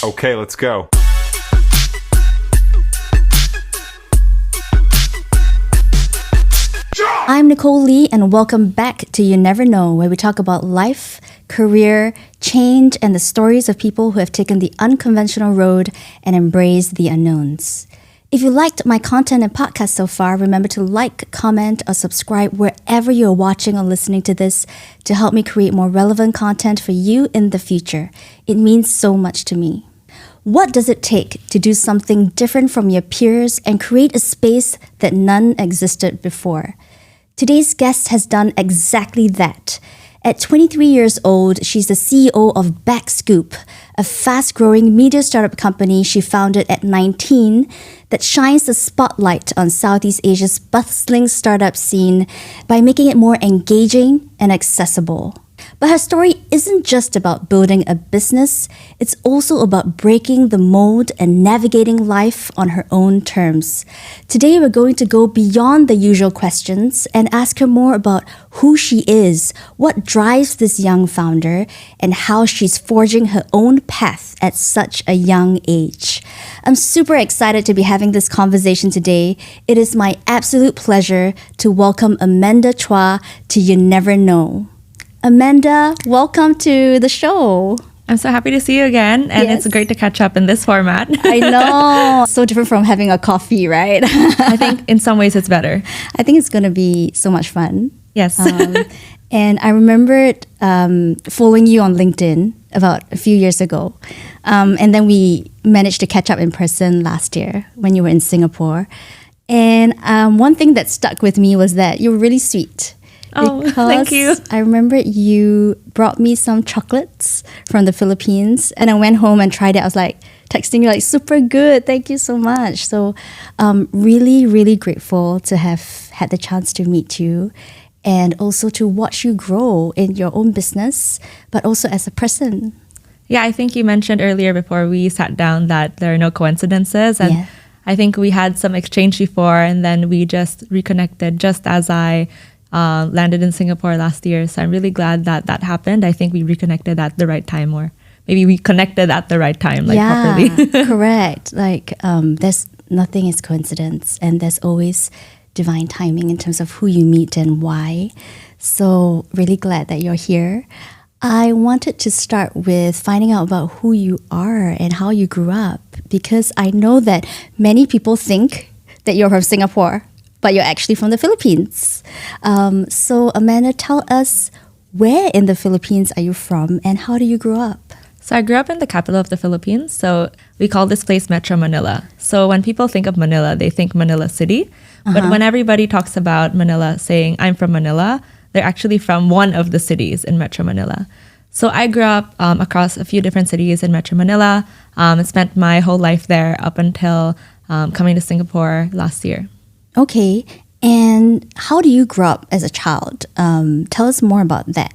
Okay, let's go. I'm Nicole Lee, and welcome back to You Never Know, where we talk about life, career, change, and the stories of people who have taken the unconventional road and embraced the unknowns. If you liked my content and podcast so far, remember to like, comment, or subscribe wherever you're watching or listening to this to help me create more relevant content for you in the future. It means so much to me. What does it take to do something different from your peers and create a space that none existed before? Today's guest has done exactly that. At 23 years old, she's the CEO of Backscoop, a fast-growing media startup company she founded at 19 that shines the spotlight on Southeast Asia's bustling startup scene by making it more engaging and accessible. But her story isn't just about building a business, it's also about breaking the mold and navigating life on her own terms. Today, we're going to go beyond the usual questions and ask her more about who she is, what drives this young founder, and how she's forging her own path at such a young age. I'm super excited to be having this conversation today. It is my absolute pleasure to welcome Amanda Cua to You Never Know. Amanda, welcome to the show. I'm so happy to see you again, and Yes. It's great to catch up in this format. I know. So different from having a coffee, right? I think in some ways it's better. I think it's going to be so much fun. Yes. And I remembered following you on LinkedIn about a few years ago. And then we managed to catch up in person last year when you were in Singapore. And one thing that stuck with me was that you were really sweet. Oh, thank you. I remember you brought me some chocolates from the Philippines, and I went home and tried it. I was like texting you like, super good, thank you so much. So really, really grateful to have had the chance to meet you and also to watch you grow in your own business, but also as a person. Yeah, I think you mentioned earlier before we sat down that there are no coincidences. And Yeah. I think we had some exchange before, and then we just reconnected just as I landed in Singapore last year. So I'm really glad that that happened. I think we reconnected at the right time, or maybe we connected at the right time, properly. Correct. There's nothing is coincidence, and there's always divine timing in terms of who you meet and why. So really glad that you're here. I wanted to start with finding out about who you are and how you grew up, because I know that many people think that you're from Singapore, but you're actually from the Philippines. So Amanda, tell us, where in the Philippines are you from and how do you grow up? So I grew up in the capital of the Philippines. So we call this place Metro Manila. So when people think of Manila, they think Manila City. But when everybody talks about Manila saying, I'm from Manila, they're actually from one of the cities in Metro Manila. So I grew up across a few different cities in Metro Manila. I spent my whole life there up until coming to Singapore last year. Okay, and how do you grow up as a child? Tell us more about that.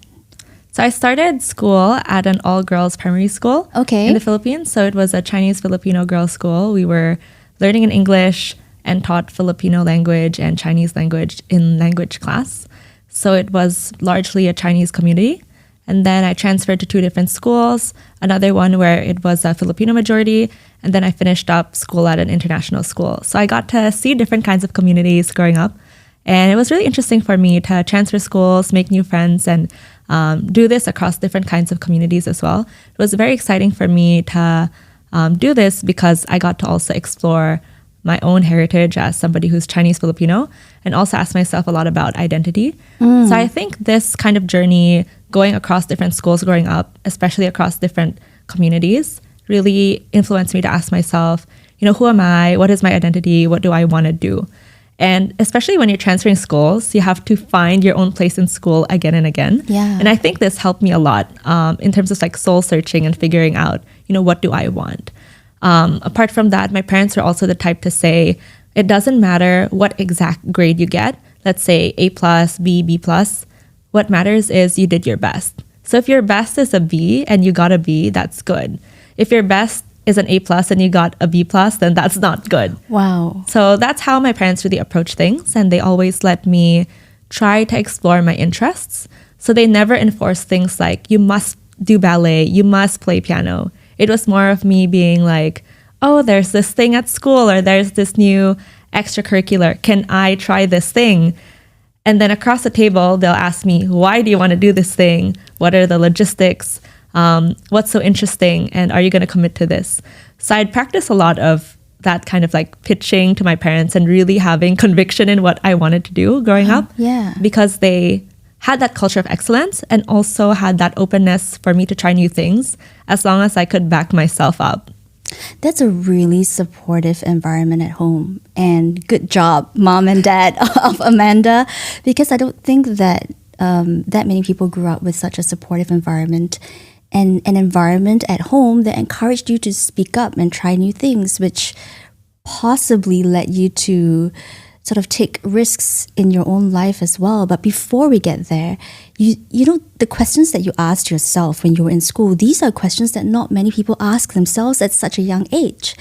So I started school at an all-girls primary school in the Philippines. So it was a Chinese-Filipino girls' school. We were learning in English and taught Filipino language and Chinese language in language class. So it was largely a Chinese community. And then I transferred to two different schools, another one where it was a Filipino majority, and then I finished up school at an international school. So I got to see different kinds of communities growing up. And it was really interesting for me to transfer schools, make new friends, and do this across different kinds of communities as well. It was very exciting for me to do this because I got to also explore my own heritage as somebody who's Chinese Filipino, and also ask myself a lot about identity. So I think this kind of journey, going across different schools growing up, especially across different communities, really influenced me to ask myself, who am I? What is my identity? What do I want to do? And especially when you're transferring schools, you have to find your own place in school again and again. Yeah. And I think this helped me a lot in terms of soul searching and figuring out, what do I want? Apart from that, my parents were also the type to say, it doesn't matter what exact grade you get. Let's say A+, B, B+. What matters is you did your best. So if your best is a B and you got a B, that's good. If your best is an A+ and you got a B+, then that's not good. Wow. So that's how my parents really approach things. And they always let me try to explore my interests. So they never enforce things like, you must do ballet, you must play piano. It was more of me being like, oh, there's this thing at school, or there's this new extracurricular. Can I try this thing? And then across the table, they'll ask me, why do you want to do this thing? What are the logistics? What's so interesting? And are you going to commit to this? So I'd practice a lot of that kind of like pitching to my parents and really having conviction in what I wanted to do growing up. Yeah. Because they had that culture of excellence and also had that openness for me to try new things as long as I could back myself up. That's a really supportive environment at home. And good job, mom and dad of Amanda, because I don't think that that many people grew up with such a supportive environment and an environment at home that encouraged you to speak up and try new things, which possibly led you to sort of take risks in your own life as well. But before we get there, you know, the questions that you asked yourself when you were in school, these are questions that not many people ask themselves at such a young age,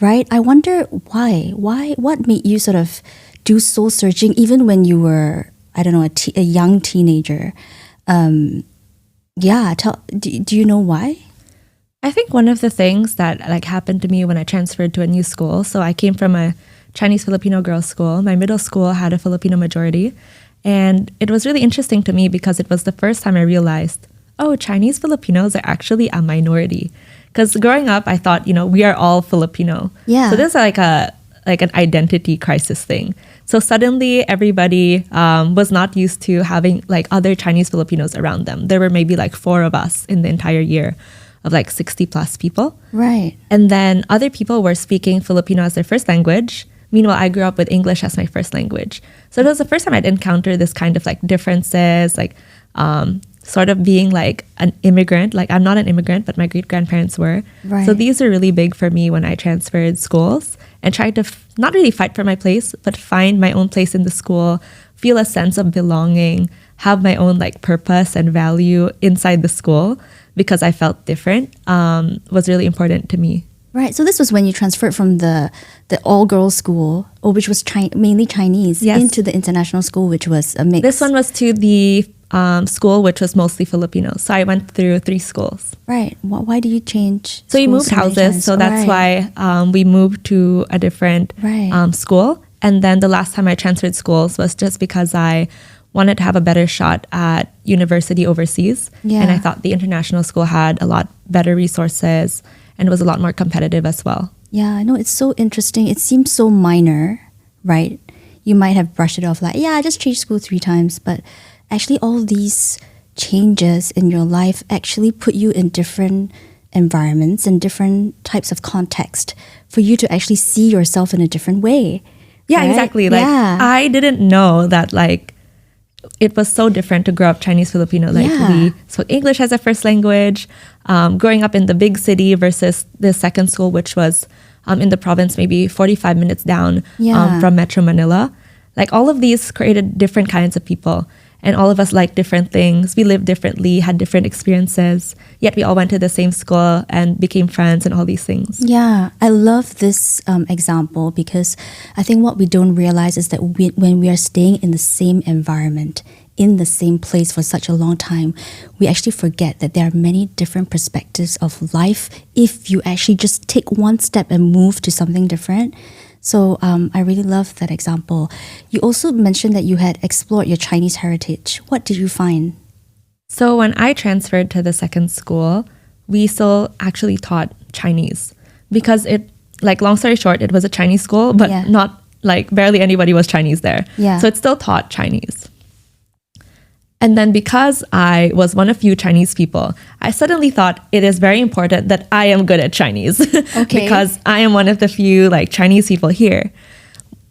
right? I wonder why? What made you sort of do soul searching even when you were, I don't know, a young teenager? Do you know why? I think one of the things that like happened to me when I transferred to a new school, so I came from a Chinese Filipino girls' school. My middle school had a Filipino majority. And it was really interesting to me because it was the first time I realized, oh, Chinese Filipinos are actually a minority. Because growing up, I thought, you know, we are all Filipino. Yeah. So this is like an identity crisis thing. So suddenly everybody was not used to having like other Chinese Filipinos around them. There were maybe like 4 of us in the entire year of like 60 plus people. Right. And then other people were speaking Filipino as their first language. Meanwhile, I grew up with English as my first language. So it was the first time I'd encountered this kind of like differences, like sort of being like an immigrant. Like I'm not an immigrant, but my great-grandparents were. Right. So these are really big for me when I transferred schools and tried to not really fight for my place, but find my own place in the school, feel a sense of belonging, have my own like purpose and value inside the school because I felt different was really important to me. Right. So this was when you transferred from the all-girls school, or which was mainly Chinese, yes, into the international school, which was a mix. This one was to the school, which was mostly Filipino. So I went through 3 schools. Right. Why did you change? So you moved houses. So that's why we moved to a different school. And then the last time I transferred schools was just because I wanted to have a better shot at university overseas. Yeah. And I thought the international school had a lot better resources and was a lot more competitive as well. Yeah, I know. It's so interesting. It seems so minor, right? You might have brushed it off like, yeah, I just changed school 3 times. But actually all these changes in your life actually put you in different environments and different types of context for you to actually see yourself in a different way. Yeah, right? exactly. Like I didn't know that like it was so different to grow up Chinese Filipino. Like we spoke English as a first language, growing up in the big city versus the second school, which was in the province, maybe 45 minutes down from Metro Manila. Like all of these created different kinds of people. And all of us liked different things. We lived differently, had different experiences. Yet we all went to the same school and became friends and all these things. Yeah, I love this example because I think what we don't realize is that when we are staying in the same environment, in the same place for such a long time, we actually forget that there are many different perspectives of life if you actually just take one step and move to something different. So I really love that example. You also mentioned that you had explored your Chinese heritage. What did you find? So when I transferred to the second school, we still actually taught Chinese because it, like long story short, it was a Chinese school, but not like barely anybody was Chinese there. Yeah. So it still taught Chinese. And then because I was one of few Chinese people, I suddenly thought it is very important that I am good at Chinese because I am one of the few like Chinese people here.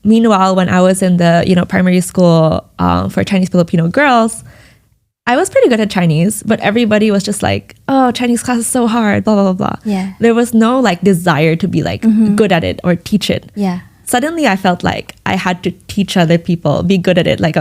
Meanwhile, when I was in the primary school for Chinese Filipino girls, I was pretty good at Chinese, but everybody was just like, oh, Chinese class is so hard, blah, blah, blah, blah. Yeah. There was no like desire to be like good at it or teach it. Yeah. Suddenly I felt like I had to teach other people, be good at it, like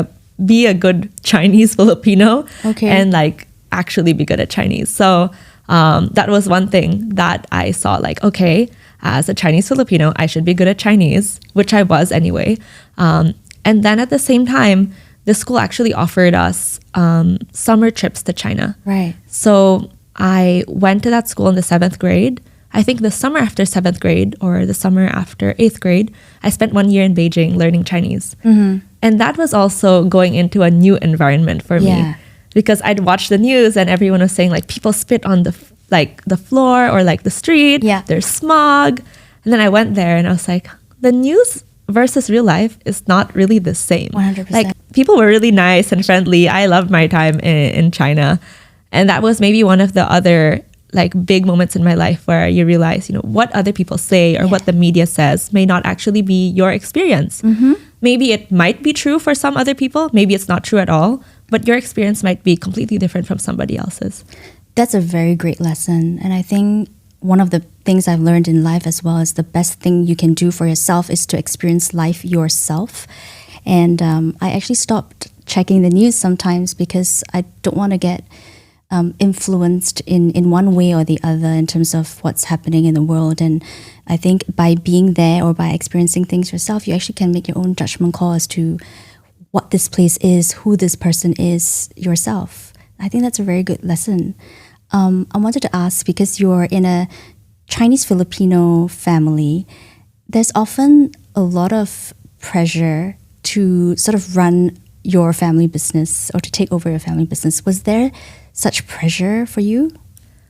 be a good Chinese Filipino and like actually be good at Chinese. So that was one thing that I saw like, okay, as a Chinese Filipino, I should be good at Chinese, which I was anyway. And then at the same time, the school actually offered us summer trips to China. Right. So I went to that school in the 7th grade. I think the summer after 7th grade or the summer after 8th grade, I spent 1 year in Beijing learning Chinese. And that was also going into a new environment for me, because I'd watch the news and everyone was saying like people spit on the floor or like the street. There's smog. And then I went there and I was like, the news versus real life is not really the same. 100%. Like people were really nice and friendly. I loved my time in China. And that was maybe one of the other like big moments in my life where you realize, what other people say or what the media says may not actually be your experience. Maybe it might be true for some other people. Maybe it's not true at all. But your experience might be completely different from somebody else's. That's a very great lesson. And I think one of the things I've learned in life as well is the best thing you can do for yourself is to experience life yourself. And I actually stopped checking the news sometimes because I don't want to get influenced in one way or the other in terms of what's happening in the world. And I think by being there or by experiencing things yourself, you actually can make your own judgment call as to what this place is, who this person is yourself. I think that's a very good lesson. I wanted to ask, because you're in a Chinese Filipino family, there's often a lot of pressure to sort of run your family business or to take over your family business. Was there such pressure for you?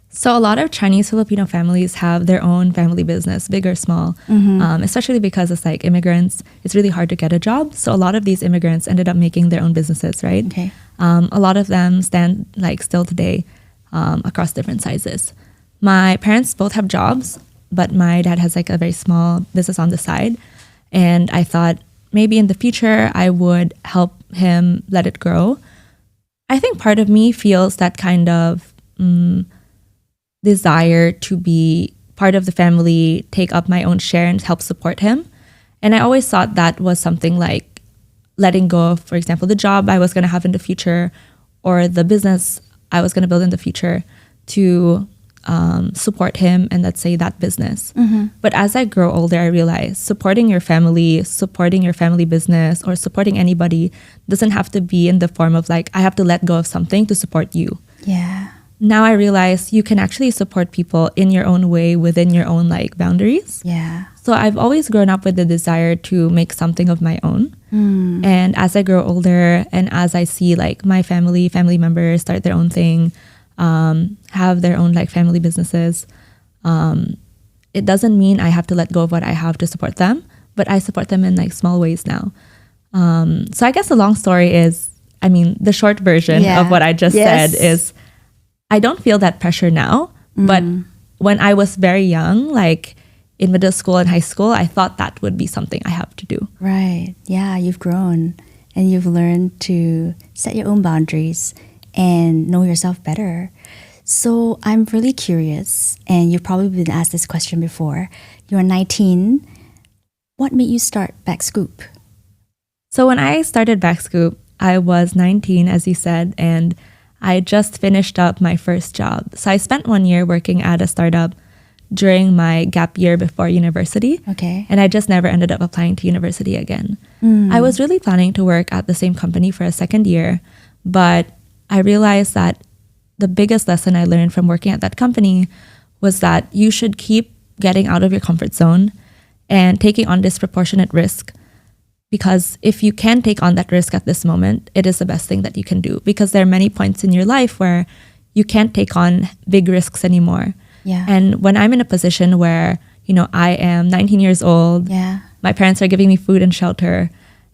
So a lot of Chinese Filipino families have their own family business, big or small, especially because it's like immigrants. It's really hard to get a job. So a lot of these immigrants ended up making their own businesses, right? Okay. A lot of them stand like still today across different sizes. My parents both have jobs, but my dad has like a very small business on the side. And I thought maybe in the future I would help him let it grow. I think part of me feels that kind of desire to be part of the family, take up my own share and help support him. And I always thought that was something like letting go of, for example, the job I was going to have in the future or the business I was going to build in the future to support him and let's say that business. But as I grow older, I realize supporting your family business or supporting anybody doesn't have to be in the form of like, I have to let go of something to support you. Yeah. Now I realize you can actually support people in your own way within your own like boundaries. Yeah. So I've always grown up with the desire to make something of my own. And as I grow older and as I see like my family members start their own thing, have their own like family businesses, it doesn't mean I have to let go of what I have to support them, but I support them in like small ways now. So I guess the long story is, the short version of what I just said is I don't feel that pressure now, but when I was very young, like in middle school and high school, I thought that would be something I have to do. Right. Yeah, you've grown and you've learned to set your own boundaries and know yourself better. So I'm really curious, and you've probably been asked this question before. You're 19. What made you start Backscoop? So when I started Backscoop, I was 19, as you said, and I just finished up my first job. So I spent 1 year working at a startup during my gap year before university. Okay. And I just never ended up applying to university again. I was really planning to work at the same company for a second year, but I realized that the biggest lesson I learned from working at that company was that you should keep getting out of your comfort zone and taking on disproportionate risk. Because if you can take on that risk at this moment, it is the best thing that you can do. Because there are many points in your life where you can't take on big risks anymore. Yeah. And when I'm in a position where, I am 19 years old, my parents are giving me food and shelter,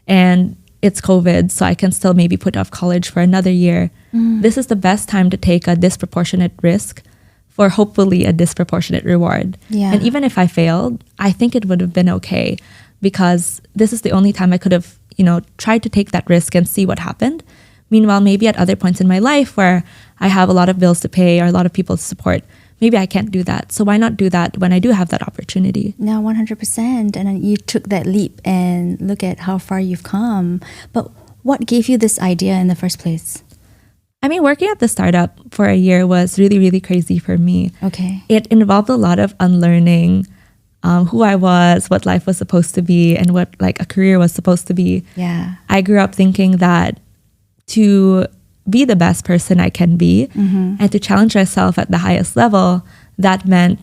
and it's COVID, so I can still maybe put off college for another year. This is the best time to take a disproportionate risk for hopefully a disproportionate reward. Yeah. And even if I failed, I think it would have been okay, because this is the only time I could have, tried to take that risk and see what happened. Meanwhile, maybe at other points in my life where I have a lot of bills to pay or a lot of people to support, maybe I can't do that. So why not do that when I do have that opportunity? No, 100%. And then you took that leap and look at how far you've come. But what gave you this idea in the first place? Working at the startup for a year was really, really crazy for me. Okay. It involved a lot of unlearning who I was, what life was supposed to be, and what like a career was supposed to be. Yeah. I grew up thinking that to be the best person I can be and to challenge myself at the highest level. That meant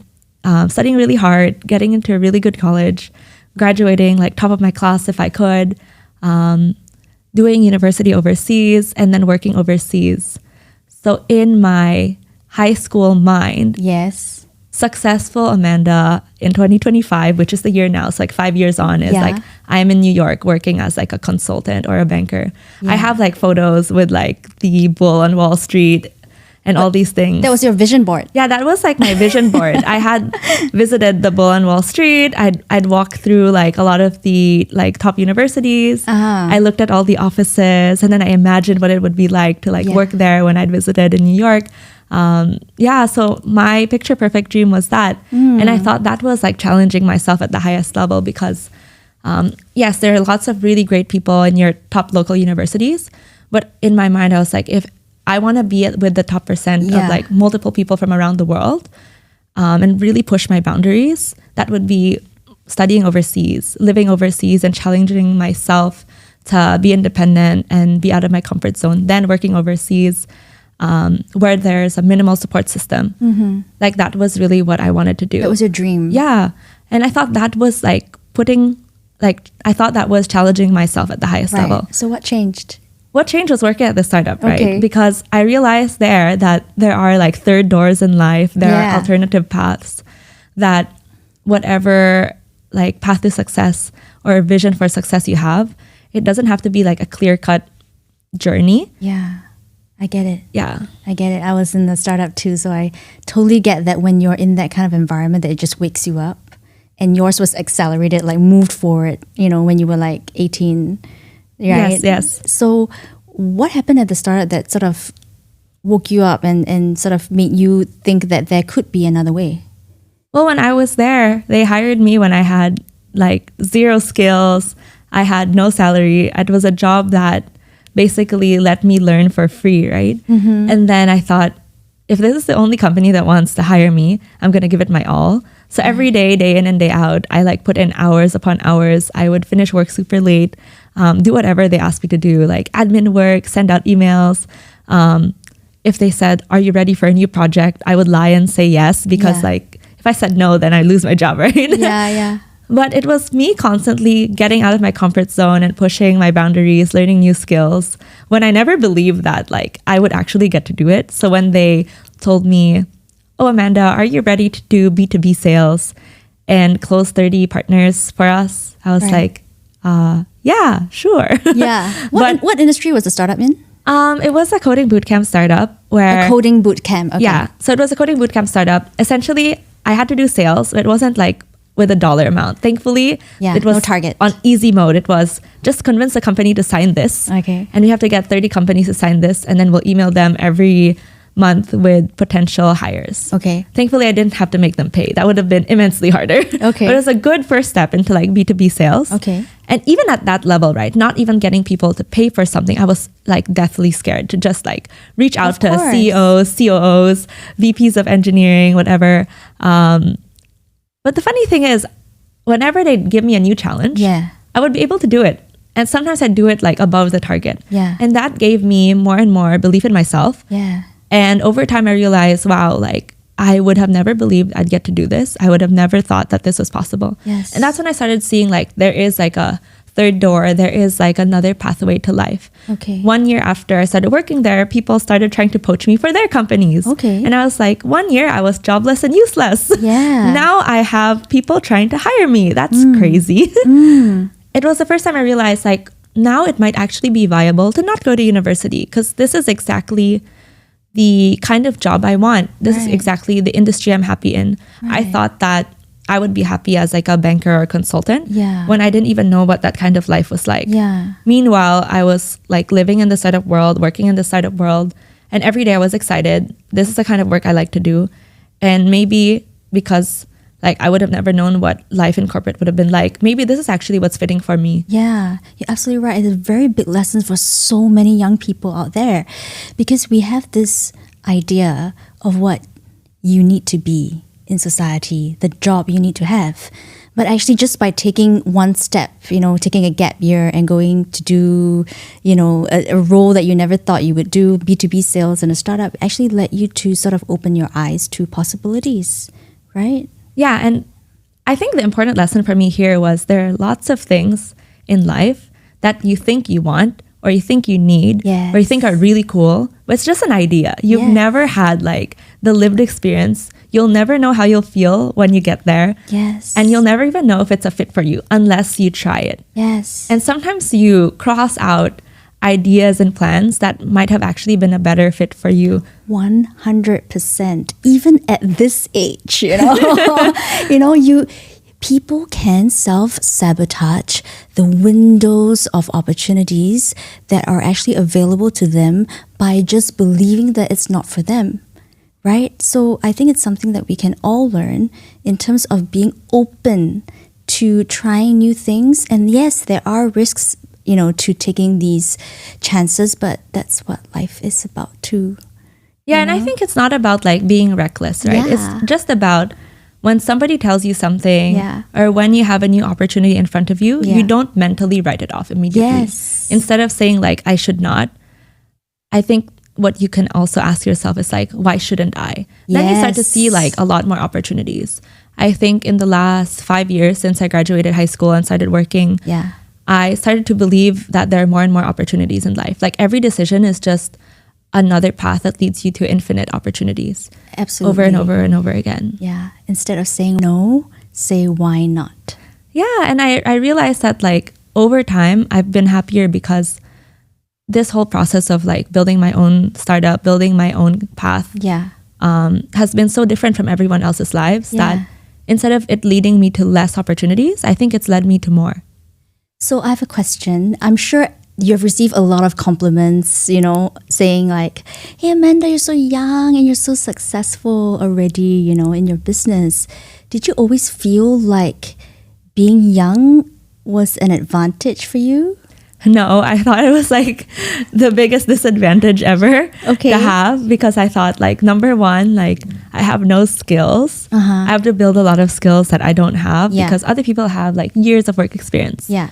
studying really hard, getting into a really good college, graduating like top of my class if I could, doing university overseas, and then working overseas. So in my high school mind, yes, successful Amanda in 2025, which is the year now, so like 5 years on, is like I'm in New York working as like a consultant or a banker. I have like photos with like the bull on Wall Street and all these things. That was your vision board. Yeah, that was like my vision board. I had visited the bull on Wall Street. I'd walk through like a lot of the like top universities. I looked at all the offices, and then I imagined what it would be like to like work there when I'd visited in New York. So my picture perfect dream was that. And I thought that was like challenging myself at the highest level because yes, there are lots of really great people in your top local universities. But in my mind, I was like, if I want to be with the top percent of like multiple people from around the world and really push my boundaries, that would be studying overseas, living overseas and challenging myself to be independent and be out of my comfort zone, then working overseas where there's a minimal support system. Like that was really what I wanted to do. That was your dream. Yeah. And I thought that was like I thought that was challenging myself at the highest level. So what changed? What changed was working at the startup, right? Because I realized there that there are like third doors in life. There are alternative paths, that whatever like path to success or vision for success you have, it doesn't have to be like a clear-cut journey. Yeah, I get it. Yeah. I get it. I was in the startup too, so I totally get that when you're in that kind of environment that it just wakes you up. And yours was accelerated, like moved forward, when you were like 18. Right? Yes. So what happened at the start that sort of woke you up and sort of made you think that there could be another way? Well, when I was there, they hired me when I had like zero skills. I had no salary. It was a job that basically let me learn for free, right? And then I thought, if this is the only company that wants to hire me, I'm going to give it my all. So every day in and day out, I like put in hours upon hours. I would finish work super late, do whatever they asked me to do, like admin work, send out emails. If they said, are you ready for a new project? I would lie and say yes, because like if I said no, then I lose my job, right? Yeah. But it was me constantly getting out of my comfort zone and pushing my boundaries, learning new skills, when I never believed that like I would actually get to do it. So when they told me, oh, Amanda, are you ready to do B2B sales and close 30 partners for us? I was like, yeah, sure. Yeah. What industry was the startup in? It was a coding bootcamp startup where... A coding bootcamp, okay. Yeah. So it was a coding bootcamp startup. Essentially, I had to do sales. It wasn't like with a dollar amount. Thankfully, it was no target. On easy mode. It was just convince the company to sign this. Okay. And we have to get 30 companies to sign this, and then we'll email them every month with potential hires. Okay. Thankfully, I didn't have to make them pay. That would have been immensely harder. Okay. But it was a good first step into like B2B sales. Okay. And even at that level, right, not even getting people to pay for something, I was like deathly scared to just like reach out to CEOs, COOs, VPs of engineering, whatever. But the funny thing is, whenever they'd give me a new challenge, I would be able to do it. And sometimes I'd do it like above the target. Yeah. And that gave me more and more belief in myself. Yeah. And over time, I realized, wow, like I would have never believed I'd get to do this. I would have never thought that this was possible. Yes. And that's when I started seeing like there is like a third door. There is like another pathway to life. Okay. 1 year after I started working there, people started trying to poach me for their companies. Okay. And I was like, 1 year I was jobless and useless. Yeah. Now I have people trying to hire me. That's crazy. It was the first time I realized like now it might actually be viable to not go to university, because this is exactly the kind of job I want. This is exactly the industry I'm happy in. I thought that I would be happy as like a banker or consultant when I didn't even know what that kind of life was like. Yeah. Meanwhile, I was like living in the startup world, working in the startup world, and every day I was excited. This is the kind of work I like to do. And maybe because like I would have never known what life in corporate would have been like, maybe this is actually what's fitting for me. Yeah, you're absolutely right. It's a very big lesson for so many young people out there, because we have this idea of what you need to be in society, the job you need to have. But actually, just by taking one step, taking a gap year and going to do, a role that you never thought you would do, B2B sales in a startup, actually led you to sort of open your eyes to possibilities, right? Yeah. And I think the important lesson for me here was there are lots of things in life that you think you want or you think you need or you think are really cool, but it's just an idea. You've never had like the lived experience. You'll never know how you'll feel when you get there. Yes. And you'll never even know if it's a fit for you unless you try it. Yes. And sometimes you cross out ideas and plans that might have actually been a better fit for you. 100%. Even at this age, people can self-sabotage the windows of opportunities that are actually available to them by just believing that it's not for them. Right? So I think it's something that we can all learn in terms of being open to trying new things. And yes, there are risks, to taking these chances, but that's what life is about too. Yeah, and I think it's not about like being reckless, right? Yeah. It's just about when somebody tells you something or when you have a new opportunity in front of you, you don't mentally write it off immediately. Yes. Instead of saying like, I should not, I think what you can also ask yourself is like, why shouldn't I? Then you start to see like a lot more opportunities. I think in the last 5 years since I graduated high school and started working, I started to believe that there are more and more opportunities in life. Like every decision is just another path that leads you to infinite opportunities. Absolutely. Over and over and over again. Yeah. Instead of saying no, say why not. Yeah. And I realized that like over time, I've been happier because this whole process of like building my own startup, building my own path has been so different from everyone else's lives that instead of it leading me to less opportunities, I think it's led me to more. So I have a question. I'm sure you've received a lot of compliments, saying like, hey, Amanda, you're so young and you're so successful already, in your business. Did you always feel like being young was an advantage for you? No, I thought it was like the biggest disadvantage ever to have because I thought like, number one, like I have no skills. I have to build a lot of skills that I don't have because other people have like years of work experience. Yeah.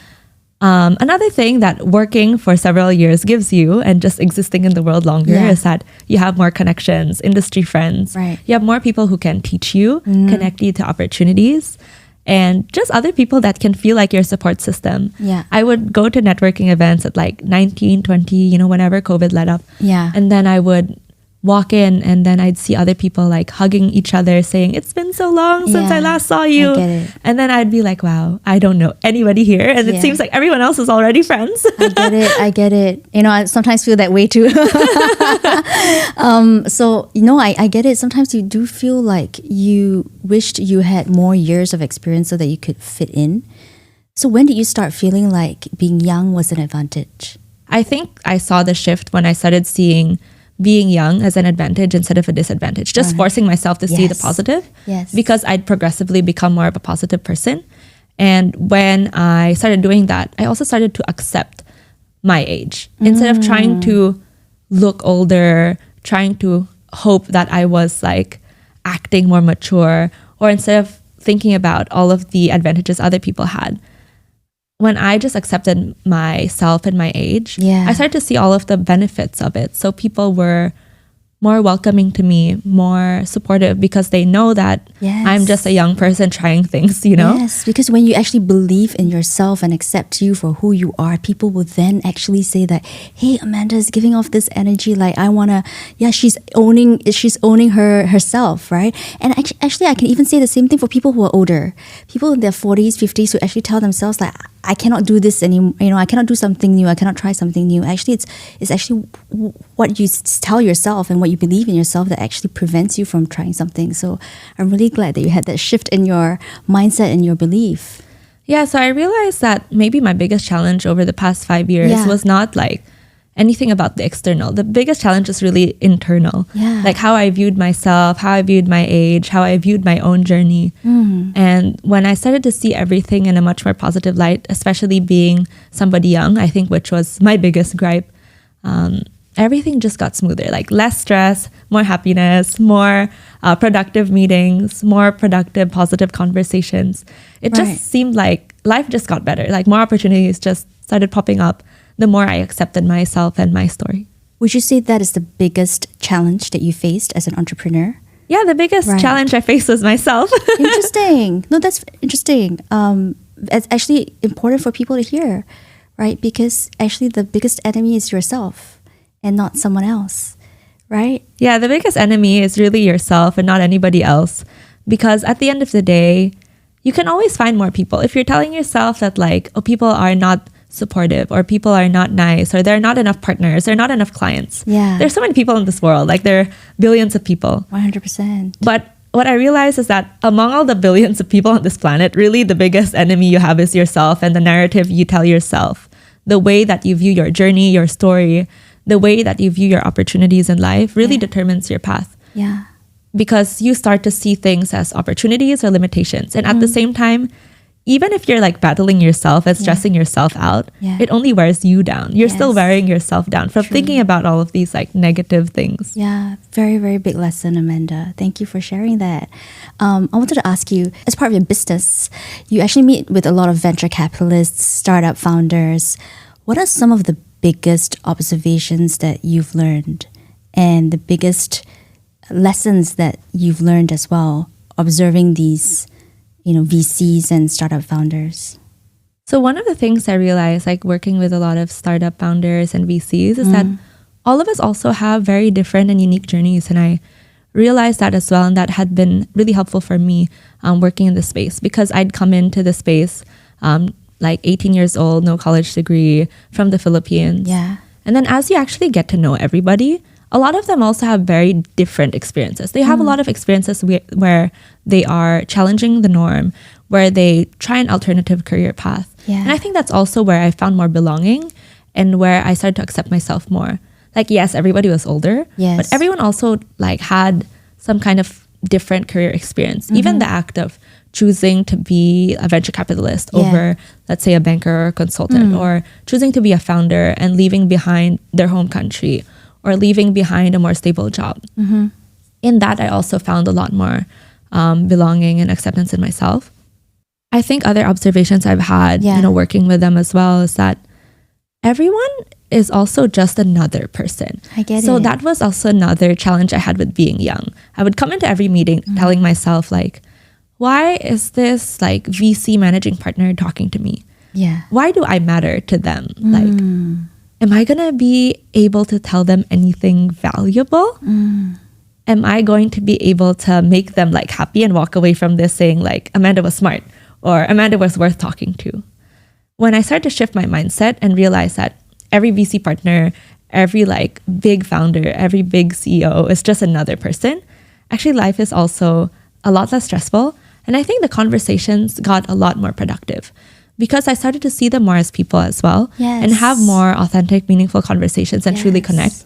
Another thing that working for several years gives you and just existing in the world longer is that you have more connections, industry friends. Right. You have more people who can teach you, connect you to opportunities. And just other people that can feel like your support system. Yeah. I would go to networking events at like 19, 20, whenever COVID let up. Yeah. And then I would walk in and then I'd see other people like hugging each other saying, it's been so long since I last saw you. I get it. And then I'd be like, wow, I don't know anybody here. And it seems like everyone else is already friends. I get it. I sometimes feel that way too. I get it. Sometimes you do feel like you wished you had more years of experience so that you could fit in. So when did you start feeling like being young was an advantage? I think I saw the shift when I started seeing being young as an advantage instead of a disadvantage, just forcing myself to see the positive because I'd progressively become more of a positive person. And when I started doing that, I also started to accept my age. Instead of trying to look older, trying to hope that I was like acting more mature, or instead of thinking about all of the advantages other people had, when I just accepted myself and my age, I started to see all of the benefits of it. So people were more welcoming to me, more supportive because they know that I'm just a young person trying things, Yes, because when you actually believe in yourself and accept you for who you are, people will then actually say that, hey, Amanda is giving off this energy, like I want to, she's owning herself, right? And actually I can even say the same thing for people who are older, people in their 40s, 50s who actually tell themselves like, I cannot do this anymore, I cannot do something new, I cannot try something new. Actually, it's actually what you tell yourself and what you believe in yourself that actually prevents you from trying something. So I'm really glad that you had that shift in your mindset and your belief. Yeah, so I realized that maybe my biggest challenge over the past 5 years was not like anything about the external. The biggest challenge is really internal. Yeah. Like how I viewed myself, how I viewed my age, how I viewed my own journey. And when I started to see everything in a much more positive light, especially being somebody young, I think, which was my biggest gripe, everything just got smoother, like less stress, more happiness, more productive meetings, more productive, positive conversations. It just seemed like life just got better. Like more opportunities just started popping up the more I accepted myself and my story. Would you say that is the biggest challenge that you faced as an entrepreneur? Yeah, the biggest challenge I faced was myself. Interesting. No, that's interesting. It's actually important for people to hear, right? Because actually the biggest enemy is yourself and not someone else, right? Yeah, the biggest enemy is really yourself and not anybody else. Because at the end of the day, you can always find more people. If you're telling yourself that like, oh, people are not supportive or people are not nice or there are not enough partners, there are not enough clients. Yeah. There's so many people in this world. Like there are billions of people. 100%. But what I realized is that among all the billions of people on this planet, really the biggest enemy you have is yourself and the narrative you tell yourself. The way that you view your journey, your story, the way that you view your opportunities in life really determines your path. Yeah. Because you start to see things as opportunities or limitations. And at the same time, even if you're like battling yourself and stressing yourself out, it only wears you down. You're still wearing yourself down from thinking about all of these like negative things. Yeah, very, very big lesson, Amanda. Thank you for sharing that. I wanted to ask you, as part of your business, you actually meet with a lot of venture capitalists, startup founders. What are some of the biggest observations that you've learned and the biggest lessons that you've learned as well, observing these VCs and startup founders? So one of the things I realized, like working with a lot of startup founders and VCs, is that all of us also have very different and unique journeys. And I realized that as well. And that had been really helpful for me working in this space, because I'd come into the space like 18 years old, no college degree, from the Philippines. Yeah. And then as you actually get to know everybody, a lot of them also have very different experiences. They have a lot of experiences where they are challenging the norm, where they try an alternative career path. Yeah. And I think that's also where I found more belonging and where I started to accept myself more. Like, yes, everybody was older, but everyone also like had some kind of different career experience. Even the act of choosing to be a venture capitalist over, let's say, a banker or a consultant, or choosing to be a founder and leaving behind their home country, or leaving behind a more stable job. In that, I also found a lot more belonging and acceptance in myself. I think other observations I've had, working with them as well, is that everyone is also just another person. I get it. So that was also another challenge I had with being young. I would come into every meeting telling myself like, why is this like VC managing partner talking to me? Yeah. Why do I matter to them? Like, am I going to be able to tell them anything valuable? Am I going to be able to make them like happy and walk away from this saying like, Amanda was smart or Amanda was worth talking to? When I started to shift my mindset and realize that every VC partner, every like big founder, every big CEO is just another person, actually life is also a lot less stressful. And I think the conversations got a lot more productive, because I started to see them more as people as well, and have more authentic, meaningful conversations and truly connect.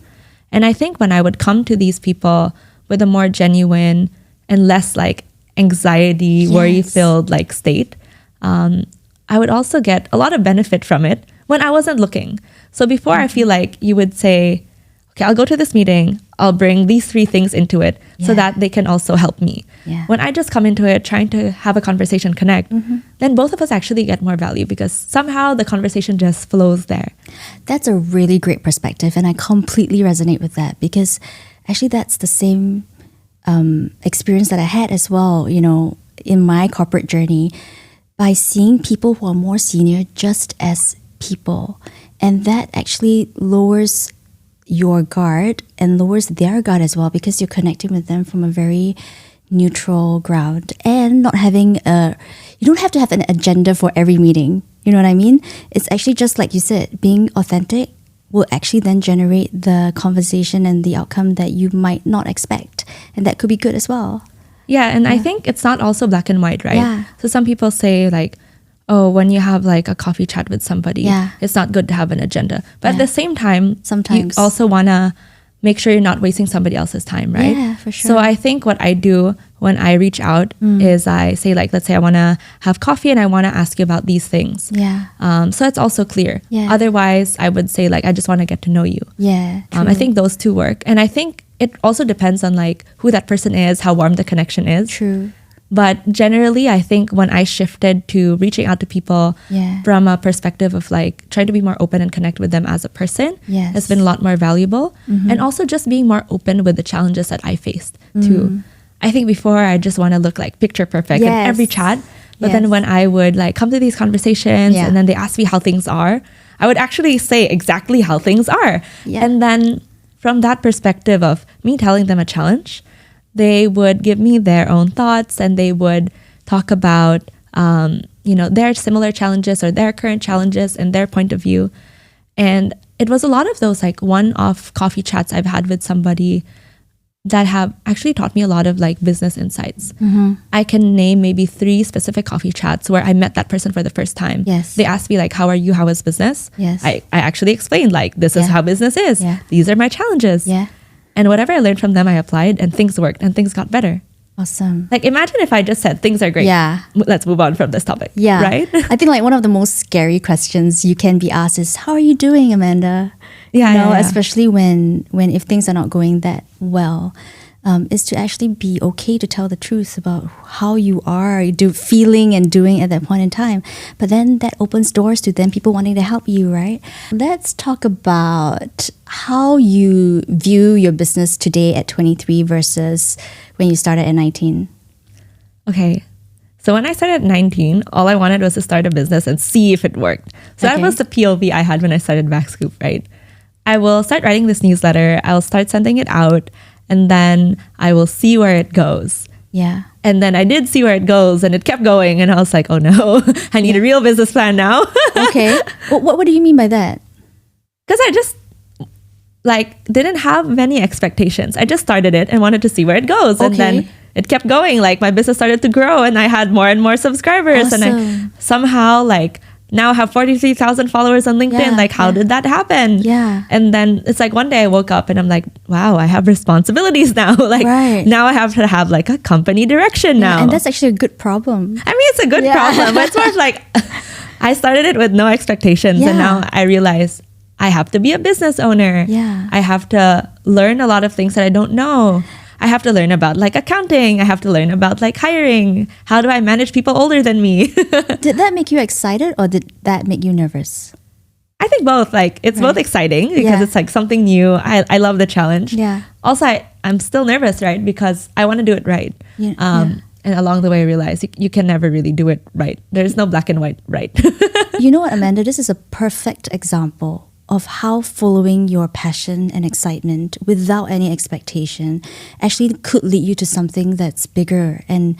And I think when I would come to these people with a more genuine and less like anxiety, worry-filled like state, I would also get a lot of benefit from it when I wasn't looking. So before, I feel like you would say, okay, I'll go to this meeting, I'll bring these 3 things into it so that they can also help me. When I just come into it trying to have a conversation connect, then both of us actually get more value, because somehow the conversation just flows there. That's a really great perspective, and I completely resonate with that, because actually that's the same experience that I had as well, in my corporate journey, by seeing people who are more senior just as people. And that actually lowers your guard and lowers their guard as well, because you're connecting with them from a very neutral ground, and not having you don't have to have an agenda for every meeting. You know what I mean? It's actually just like you said, being authentic will actually then generate the conversation and the outcome that you might not expect. And that could be good as well. Yeah, and I think it's not also black and white, right? Yeah. So some people say like, oh, when you have like a coffee chat with somebody, it's not good to have an agenda. But at the same time, sometimes you also want to make sure you're not wasting somebody else's time, right? Yeah, for sure. So I think what I do when I reach out is I say like, let's say I want to have coffee and I want to ask you about these things. So it's also clear. Otherwise, I would say like, I just want to get to know you. I think those two work. And I think it also depends on like who that person is, how warm the connection is. But generally, I think when I shifted to reaching out to people from a perspective of like trying to be more open and connect with them as a person, it's been a lot more valuable. And also just being more open with the challenges that I faced too. I think before I just want to look like picture perfect in every chat. But then when I would like come to these conversations and then they ask me how things are, I would actually say exactly how things are. And then from that perspective of me telling them a challenge, they would give me their own thoughts and they would talk about, their similar challenges or their current challenges and their point of view. And it was a lot of those like one-off coffee chats I've had with somebody that have actually taught me a lot of like business insights. I can name maybe 3 specific coffee chats where I met that person for the first time. They asked me like, how are you? How is business? I actually explained like, this is how business is. These are my challenges. And whatever I learned from them, I applied and things worked and things got better. Awesome. Like imagine if I just said things are great. Let's move on from this topic. Right? I think like one of the most scary questions you can be asked is, how are you doing, Amanda? Especially when if things are not going that well, is to actually be okay to tell the truth about how you are feeling and doing at that point in time. But then that opens doors to then people wanting to help you, right? Let's talk about how you view your business today at 23 versus when you started at 19. Okay. So when I started at 19, all I wanted was to start a business and see if it worked. So that was the POV I had when I started Backscoop, right? I will start writing this newsletter. I'll start sending it out. And then I will see where it goes. And then I did see where it goes and it kept going. And I was like, oh no, I need a real business plan now. What do you mean by that? Because I just like didn't have many expectations. I just started it and wanted to see where it goes. And then it kept going. Like my business started to grow and I had more and more subscribers. And I somehow like now I have 43,000 followers on LinkedIn. Like, how did that happen? And then it's like one day I woke up and I'm like, wow, I have responsibilities now. Like now I have to have like a company direction now. And that's actually a good problem. I mean, it's a good problem, but it's more of like, I started it with no expectations and now I realize I have to be a business owner. I have to learn a lot of things that I don't know. I have to learn about like accounting. I have to learn about like hiring. How do I manage people older than me? Did that make you excited or did that make you nervous? I think both. Like it's both exciting because it's like something new. I love the challenge. Also, I'm still nervous, right? Because I want to do it right. And along the way, I realized you can never really do it right. There's no black and white right. You know what, Amanda? This is a perfect example of how following your passion and excitement without any expectation actually could lead you to something that's bigger and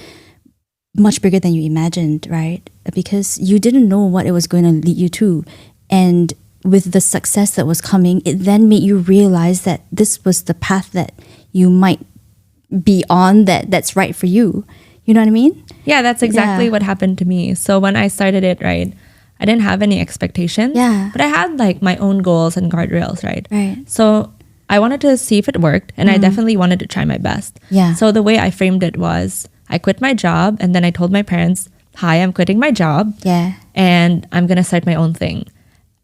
much bigger than you imagined, right? Because you didn't know what it was going to lead you to. And with the success that was coming, it then made you realize that this was the path that you might be on that's right for you. You know what I mean? Yeah, that's exactly what happened to me. So when I started it, right, I didn't have any expectations, but I had like my own goals and guardrails, right? So I wanted to see if it worked and I definitely wanted to try my best. So the way I framed it was I quit my job and then I told my parents, hi, I'm quitting my job and I'm going to start my own thing.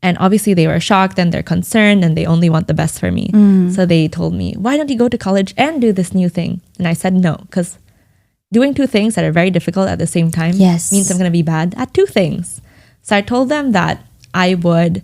And obviously they were shocked and they're concerned and they only want the best for me. So they told me, why don't you go to college and do this new thing? And I said no, because doing 2 things that are very difficult at the same time means I'm going to be bad at 2 things. So I told them that I would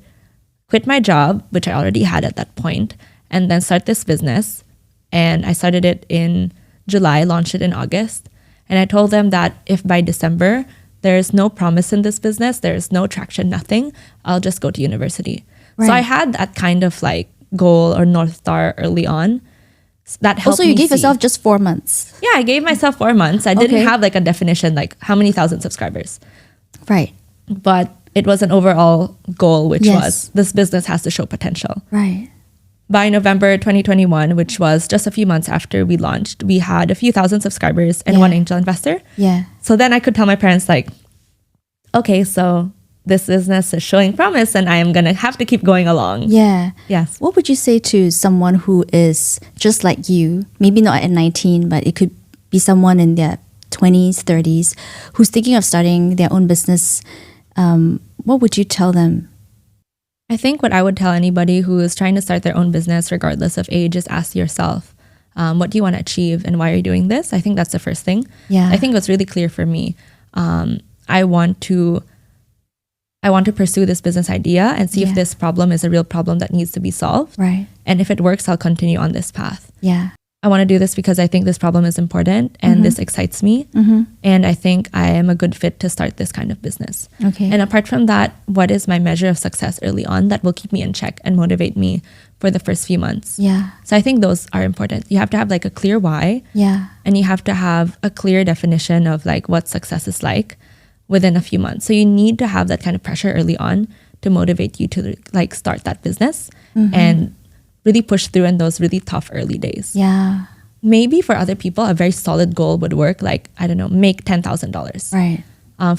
quit my job, which I already had at that point, and then start this business. And I started it in July, launched it in August. And I told them that if by December, there's no promise in this business, there's no traction, nothing, I'll just go to university. So I had that kind of like goal or North Star early on. That helped me. Also, you gave yourself just 4 months. Yeah, I gave myself 4 months. I didn't have like a definition, like how many thousand subscribers. But it was an overall goal, which was this business has to show potential. By November 2021, which was just a few months after we launched, we had a few thousand subscribers and 1 angel investor. So then I could tell my parents like, okay, so this business is showing promise and I am going to have to keep going along. Yes. What would you say to someone who is just like you, maybe not at 19, but it could be someone in their 20s, 30s, who's thinking of starting their own business, what would you tell them? I think what I would tell anybody who is trying to start their own business, regardless of age, is ask yourself, what do you want to achieve and why are you doing this? I think that's the first thing. Yeah. I think what's really clear for me, I want to pursue this business idea and see if this problem is a real problem that needs to be solved. Right. And if it works, I'll continue on this path. Yeah. I want to do this because I think this problem is important and this excites me. And I think I am a good fit to start this kind of business. Okay. And apart from that, what is my measure of success early on that will keep me in check and motivate me for the first few months? Yeah. So I think those are important. You have to have like a clear why. Yeah. And you have to have a clear definition of like what success is like within a few months. So you need to have that kind of pressure early on to motivate you to like start that business and really push through in those really tough early days. Yeah. Maybe for other people, a very solid goal would work, like, I don't know, make $10,000. Right.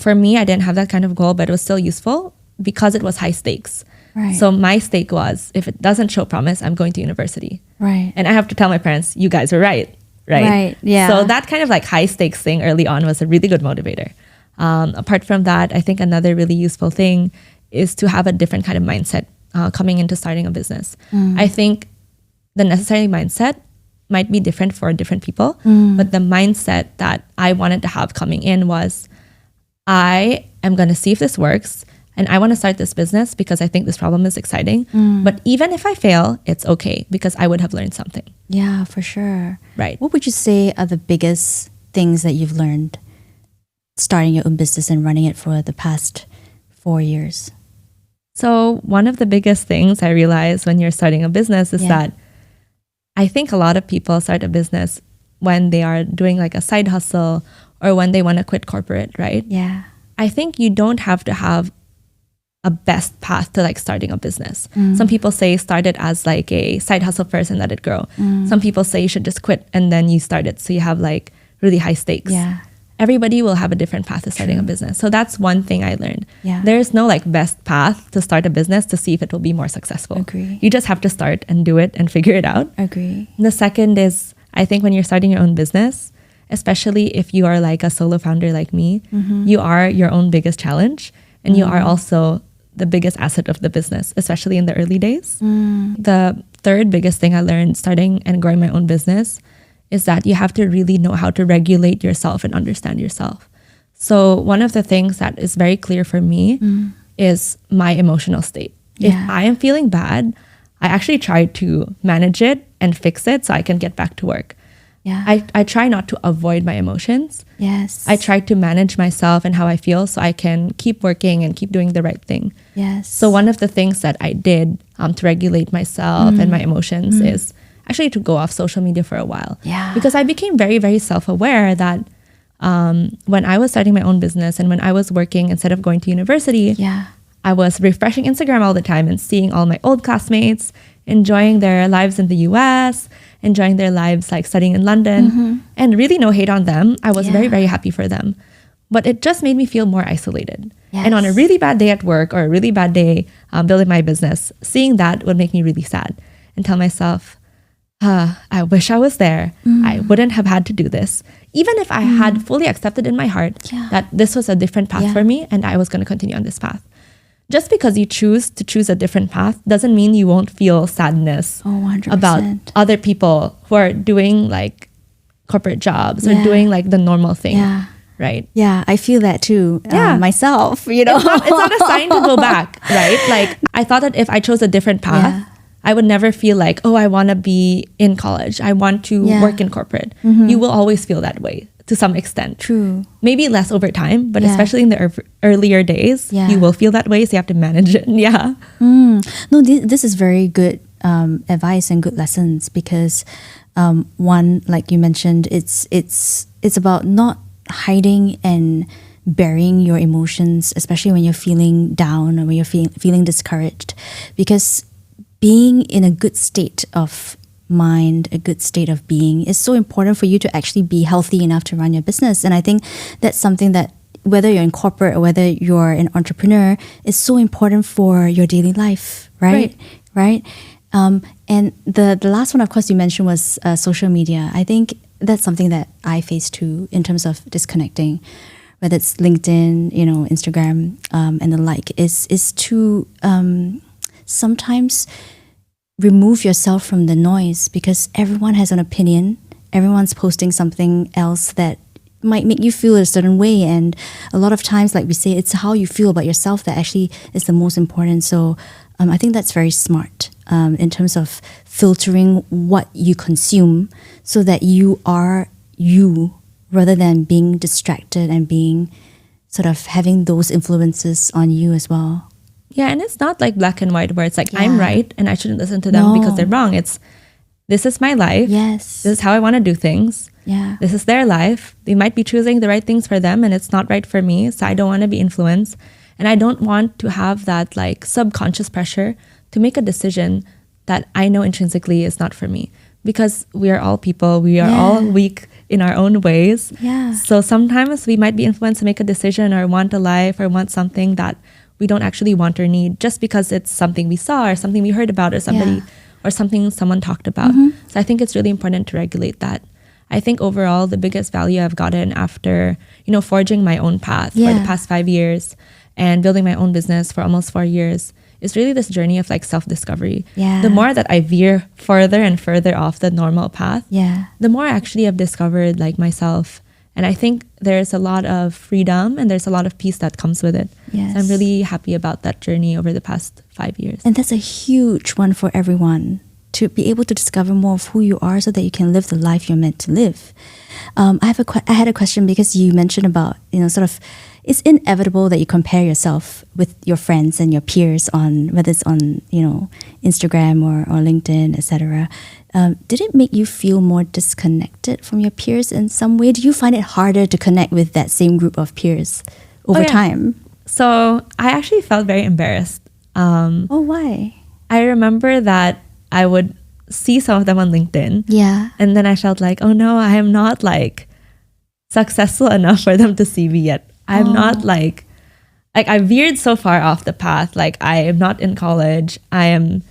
For me, I didn't have that kind of goal, but it was still useful because it was high stakes. Right. So my stake was, if it doesn't show promise, I'm going to university. Right. And I have to tell my parents, you guys were right. Right. Yeah. So that kind of like high stakes thing early on was a really good motivator. Apart from that, I think another really useful thing is to have a different kind of mindset coming into starting a business. I think the necessary mindset might be different for different people, but the mindset that I wanted to have coming in was, I am going to see if this works, and I want to start this business because I think this problem is exciting. But even if I fail, it's okay because I would have learned something. Yeah, for sure. Right. What would you say are the biggest things that you've learned starting your own business and running it for the past 4 years? So one of the biggest things I realized when you're starting a business is that I think a lot of people start a business when they are doing like a side hustle or when they want to quit corporate, right? Yeah. I think you don't have to have a best path to like starting a business. Some people say start it as like a side hustle first and let it grow. Some people say you should just quit and then you start it so you have like really high stakes. Yeah. Everybody will have a different path to starting a business. So that's one thing I learned. Yeah. There's no like best path to start a business to see if it will be more successful. Agree. You just have to start and do it and figure it out. Agree. And the second is, I think when you're starting your own business, especially if you are like a solo founder like me, you are your own biggest challenge and you are also the biggest asset of the business, especially in the early days. The third biggest thing I learned starting and growing my own business is that you have to really know how to regulate yourself and understand yourself. So one of the things that is very clear for me is my emotional state. Yeah. If I am feeling bad, I actually try to manage it and fix it so I can get back to work. Yeah. I try not to avoid my emotions. Yes. I try to manage myself and how I feel so I can keep working and keep doing the right thing. Yes. So one of the things that I did to regulate myself and my emotions is actually to go off social media for a while. Yeah. Because I became very, very self-aware that when I was starting my own business and when I was working instead of going to university, I was refreshing Instagram all the time and seeing all my old classmates enjoying their lives in the US, enjoying their lives like studying in London, and really no hate on them. I was very, very happy for them. But it just made me feel more isolated. Yes. And on a really bad day at work or a really bad day building my business, seeing that would make me really sad and tell myself, I wish I was there. I wouldn't have had to do this. Even if I had fully accepted in my heart that this was a different path for me and I was going to continue on this path. Just because you choose a different path doesn't mean you won't feel sadness 100%. about other people who are doing like corporate jobs or doing like the normal thing. Right? Yeah, I feel that too. Myself, you know. It's not a sign to go back, right? Like I thought that if I chose a different path, I would never feel like, oh, I want to be in college. I want to work in corporate. You will always feel that way to some extent. True. Maybe less over time, but especially in the earlier days, you will feel that way. So you have to manage it. Yeah. No, this is very good advice and good lessons because one, like you mentioned, it's about not hiding and burying your emotions, especially when you're feeling down or when you're feeling discouraged, because being in a good state of mind, a good state of being is so important for you to actually be healthy enough to run your business. And I think that's something that whether you're in corporate or whether you're an entrepreneur is so important for your daily life, right? And the last one, of course, you mentioned was social media. I think that's something that I face too in terms of disconnecting, whether it's LinkedIn, Instagram, and the like, is to sometimes remove yourself from the noise, because everyone has an opinion. Everyone's posting something else that might make you feel a certain way. And a lot of times, like we say, it's how you feel about yourself that actually is the most important. So I think that's very smart in terms of filtering what you consume so that you are you, rather than being distracted and being sort of having those influences on you as well. Yeah, and it's not like black and white where it's like, I'm right and I shouldn't listen to them because they're wrong. It's, this is my life. Yes. This is how I want to do things. Yeah. This is their life. They might be choosing the right things for them and it's not right for me. So I don't want to be influenced. And I don't want to have that like subconscious pressure to make a decision that I know intrinsically is not for me. Because we are all people. We are all weak in our own ways. Yeah. So sometimes we might be influenced to make a decision or want a life or want something that we don't actually want or need just because it's something we saw or something we heard about or somebody or something someone talked about. So I think it's really important to regulate that. I think overall the biggest value I've gotten after, forging my own path for the past 5 years and building my own business for almost 4 years is really this journey of like self-discovery. Yeah. The more that I veer further and further off the normal path, the more I actually have discovered like myself. And I think there's a lot of freedom and there's a lot of peace that comes with it. Yes. So I'm really happy about that journey over the past 5 years. And that's a huge one for everyone, to be able to discover more of who you are so that you can live the life you're meant to live. I had a question, because you mentioned about, sort of, it's inevitable that you compare yourself with your friends and your peers on, whether it's on, Instagram or LinkedIn, etc. Did it make you feel more disconnected from your peers in some way? Do you find it harder to connect with that same group of peers over time? So I actually felt very embarrassed. Why? I remember that I would see some of them on LinkedIn. Yeah. And then I felt like, oh no, I am not like successful enough for them to see me yet. I'm not like I veered so far off the path. Like I am not in college. I am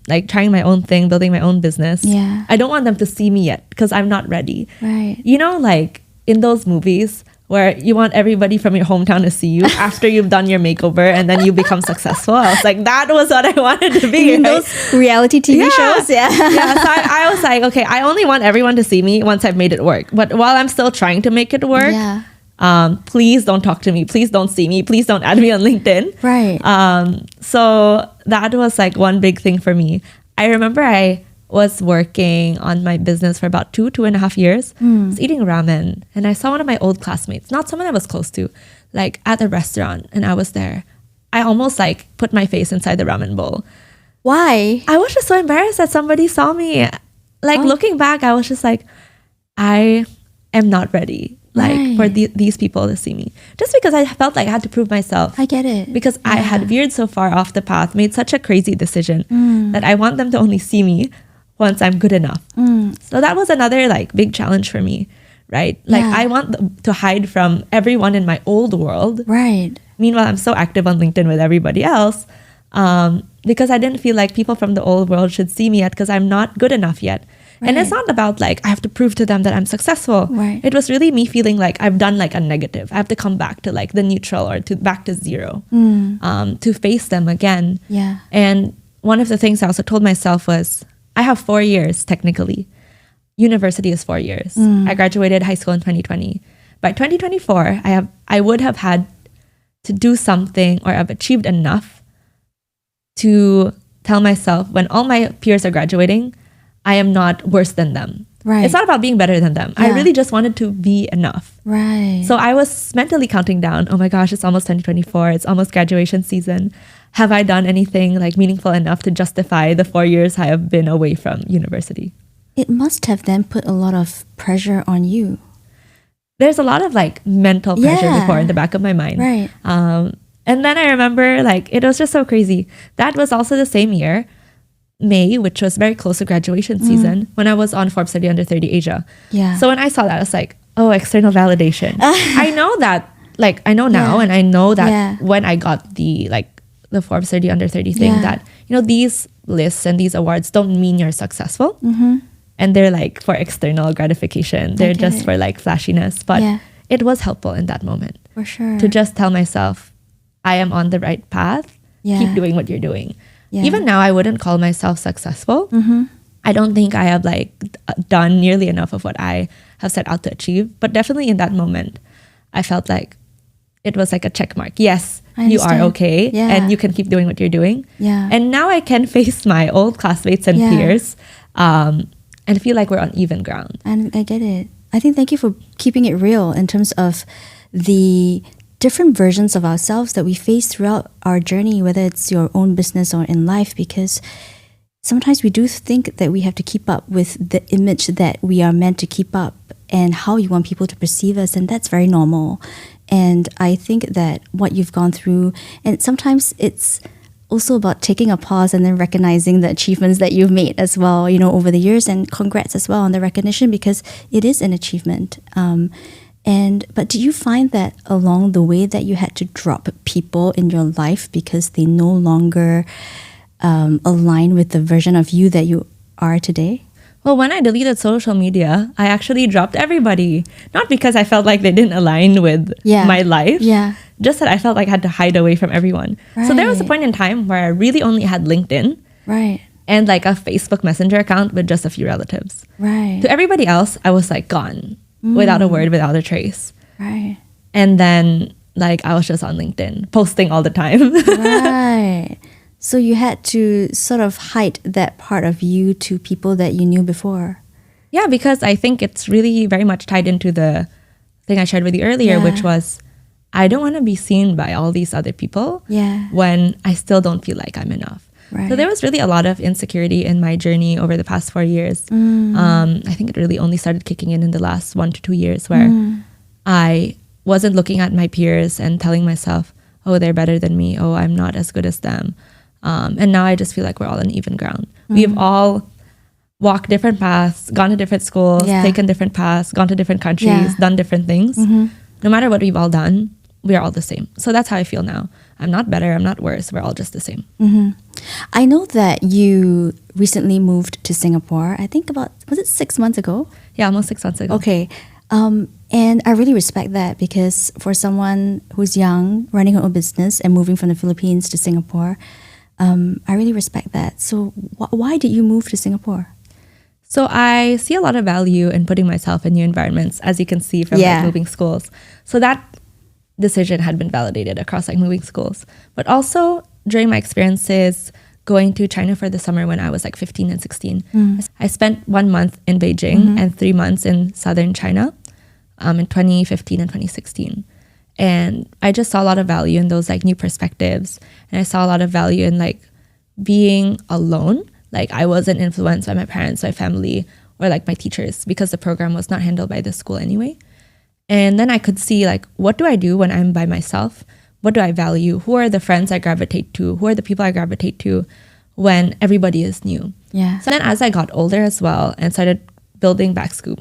like trying my own thing, building my own business. Yeah. I don't want them to see me yet because I'm not ready. Right. Like in those movies where you want everybody from your hometown to see you after you've done your makeover and then you become successful. I was like, that was what I wanted to be. In those reality TV shows? Yeah. Yeah. So I was like, okay, I only want everyone to see me once I've made it work. But while I'm still trying to make it work, please don't talk to me. Please don't see me. Please don't add me on LinkedIn. Right. So that was like one big thing for me. I remember I was working on my business for about 2.5 years. I was eating ramen and I saw one of my old classmates, not someone I was close to, like at a restaurant, and I was there. I almost like put my face inside the ramen bowl. Why? I was just so embarrassed that somebody saw me. Like looking back, I was just like, I am not ready. Like for these people to see me, just because I felt like I had to prove myself. I get it. Because I had veered so far off the path, made such a crazy decision that I want them to only see me once I'm good enough. So that was another like big challenge for me, right? Like I want to hide from everyone in my old world. Right. Meanwhile, I'm so active on LinkedIn with everybody else because I didn't feel like people from the old world should see me yet because I'm not good enough yet. Right. And it's not about like, I have to prove to them that I'm successful. Right. It was really me feeling like I've done like a negative. I have to come back to like the neutral or back to zero to face them again. Yeah. And one of the things I also told myself was, I have 4 years technically. University is 4 years. I graduated high school in 2020. By 2024, I would have had to do something or have achieved enough to tell myself when all my peers are graduating, I am not worse than them. Right. It's not about being better than them. I really just wanted to be enough. Right. So I was mentally counting down. Oh my gosh, it's almost 2024. It's almost graduation season. Have I done anything like meaningful enough to justify the 4 years I have been away from university? It must have then put a lot of pressure on you. There's a lot of like mental pressure before in the back of my mind. Right. And then I remember like, it was just so crazy. That was also the same year, May, which was very close to graduation season, when I was on Forbes 30 Under 30 Asia. Yeah. So when I saw that, I was like, oh, external validation. I know that, like, I know now, and I know that when I got the Forbes 30 Under 30 thing, that, these lists and these awards don't mean you're successful. and they're like for external gratification. They're just for like flashiness. But it was helpful in that moment. For sure. To just tell myself, I am on the right path. Keep doing what you're doing. Even now, I wouldn't call myself successful. I don't think I have like done nearly enough of what I have set out to achieve. But definitely in that moment, I felt like it was like a check mark. Yes, you are okay. And you can keep doing what you're doing. And now I can face my old classmates and peers and feel like we're on even ground. And I get it. I think thank you for keeping it real in terms of the different versions of ourselves that we face throughout our journey, whether it's your own business or in life, because sometimes we do think that we have to keep up with the image that we are meant to keep up and how you want people to perceive us, and that's very normal. And I think that what you've gone through, and sometimes it's also about taking a pause and then recognizing the achievements that you've made as well, you know, over the years, and congrats as well on the recognition, because it is an achievement. But do you find that along the way that you had to drop people in your life because they no longer align with the version of you that you are today? Well, when I deleted social media, I actually dropped everybody. Not because I felt like they didn't align with my life. Just that I felt like I had to hide away from everyone. So there was a point in time where I really only had LinkedIn. And like a Facebook Messenger account with just a few relatives. To everybody else, I was like gone. Without a word, without a trace. And then like I was just on LinkedIn, posting all the time. So you had to sort of hide that part of you to people that you knew before. Yeah, because I think it's really very much tied into the thing I shared with you earlier, which was I don't want to be seen by all these other people when I still don't feel like I'm enough. So there was really a lot of insecurity in my journey over the past 4 years. I think it really only started kicking in the last 1 to 2 years, where I wasn't looking at my peers and telling myself, oh, they're better than me. Oh, I'm not as good as them. And now I just feel like we're all on even ground. We've all walked different paths, gone to different schools, taken different paths, gone to different countries, done different things. No matter what we've all done, we are all the same. So that's how I feel now. I'm not better, I'm not worse. We're all just the same. I know that you recently moved to Singapore. I think was it 6 months ago? Yeah, almost 6 months ago. Okay. And I really respect that, because for someone who's young, running her own business and moving from the Philippines to Singapore, I really respect that. So why did you move to Singapore? So I see a lot of value in putting myself in new environments, as you can see from like moving schools. So that decision had been validated across like moving schools. But also during my experiences going to China for the summer when I was like 15 and 16, I spent 1 month in Beijing and 3 months in southern China in 2015 and 2016. And I just saw a lot of value in those like new perspectives. And I saw a lot of value in like being alone. Like I wasn't influenced by my parents, my family, or like my teachers, because the program was not handled by the school anyway. And then I could see like, what do I do when I'm by myself? What do I value? Who are the friends I gravitate to? Who are the people I gravitate to when everybody is new? So then as I got older as well and started building Backscoop,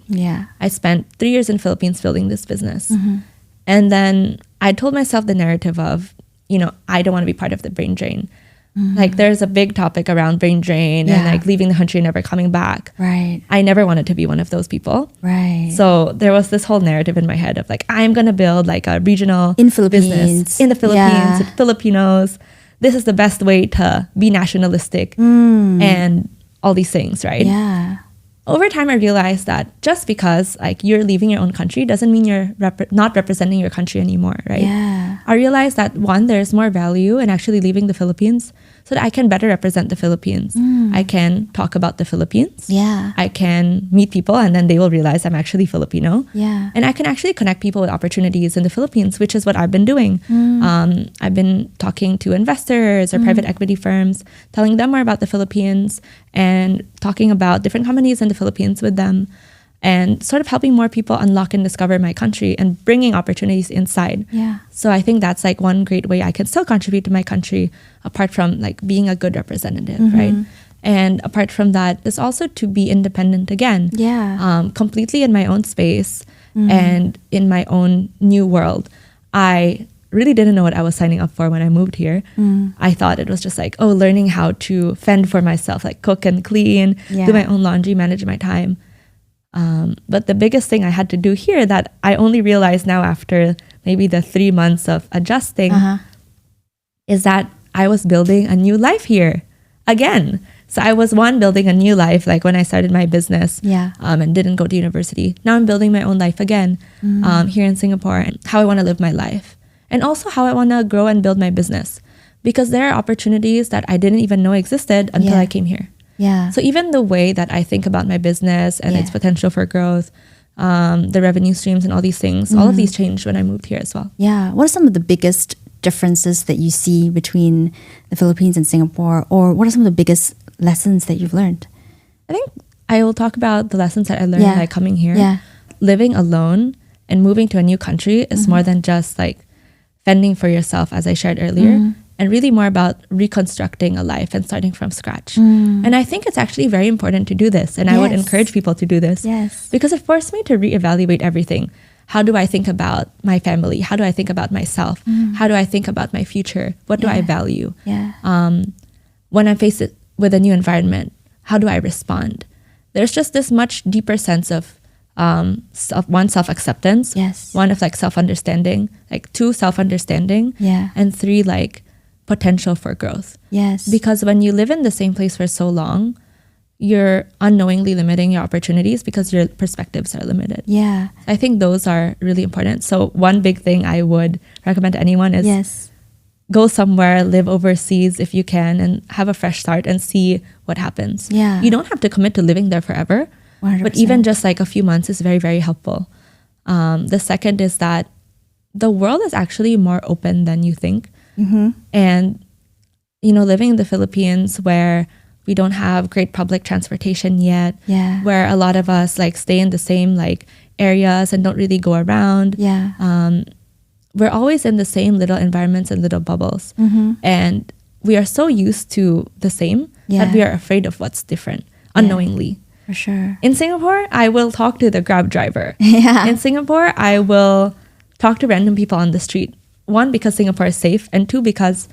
I spent 3 years in Philippines building this business. And then I told myself the narrative of, you know, I don't want to be part of the brain drain. Like there's a big topic around brain drain and like leaving the country and never coming back. I never wanted to be one of those people. So there was this whole narrative in my head of like, I'm going to build like a regional business in the Philippines with Filipinos. This is the best way to be nationalistic and all these things, right? Over time, I realized that just because like you're leaving your own country doesn't mean you're not representing your country anymore, right? I realized that one, there's more value in actually leaving the Philippines so that I can better represent the Philippines. I can talk about the Philippines. I can meet people and then they will realize I'm actually Filipino. And I can actually connect people with opportunities in the Philippines, which is what I've been doing. I've been talking to investors or private equity firms, telling them more about the Philippines and talking about different companies in the Philippines with them, and sort of helping more people unlock and discover my country and bringing opportunities inside. So I think that's like one great way I can still contribute to my country, apart from like being a good representative, right? And apart from that, is also to be independent again, completely in my own space and in my own new world. I really didn't know what I was signing up for when I moved here. I thought it was just like, oh, learning how to fend for myself, like cook and clean, do my own laundry, manage my time. But the biggest thing I had to do here that I only realized now after maybe the 3 months of adjusting is that I was building a new life here again. So I was building a new life, like when I started my business and didn't go to university. Now I'm building my own life again here in Singapore, and how I want to live my life. And also how I want to grow and build my business. Because there are opportunities that I didn't even know existed until I came here. So even the way that I think about my business and its potential for growth, the revenue streams and all these things, all of these changed when I moved here as well. Yeah. What are some of the biggest differences that you see between the Philippines and Singapore? Or what are some of the biggest lessons that you've learned? I think I will talk about the lessons that I learned by coming here. Living alone and moving to a new country is more than just like fending for yourself, as I shared earlier, and really more about reconstructing a life and starting from scratch. And I think it's actually very important to do this. And I would encourage people to do this because it forced me to reevaluate everything. How do I think about my family? How do I think about myself? How do I think about my future? What do I value? When I'm faced with a new environment, how do I respond? There's just this much deeper sense of one, self-acceptance, one of like self-understanding, like two, self-understanding, and three, like potential for growth. Because when you live in the same place for so long, you're unknowingly limiting your opportunities because your perspectives are limited. I think those are really important. So one big thing I would recommend to anyone is go somewhere, live overseas if you can, and have a fresh start and see what happens. You don't have to commit to living there forever, 100%. But even just like a few months is very, very helpful. The second is that the world is actually more open than you think. And, you know, living in the Philippines where we don't have great public transportation yet, where a lot of us like stay in the same like areas and don't really go around. We're always in the same little environments and little bubbles. And we are so used to the same that we are afraid of what's different unknowingly. For sure. In Singapore, I will talk to the Grab driver. In Singapore, I will talk to random people on the street. One, because Singapore is safe, and two, because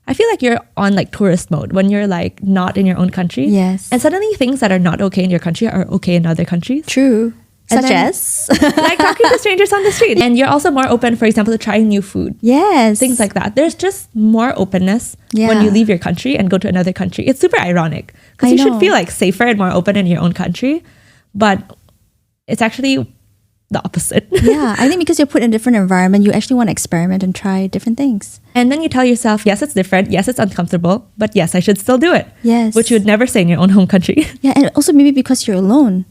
I feel like you're on like tourist mode when you're like not in your own country. And suddenly things that are not okay in your country are okay in other countries. True. And such as? Like talking to strangers on the street. And you're also more open, for example, to trying new food. Things like that. There's just more openness when you leave your country and go to another country. It's super ironic because you should feel like safer and more open in your own country. But it's actually the opposite. I think because you're put in a different environment, you actually want to experiment and try different things. And then you tell yourself, yes, it's different. Yes, it's uncomfortable. But yes, I should still do it. Which you would never say in your own home country. And also maybe because you're alone.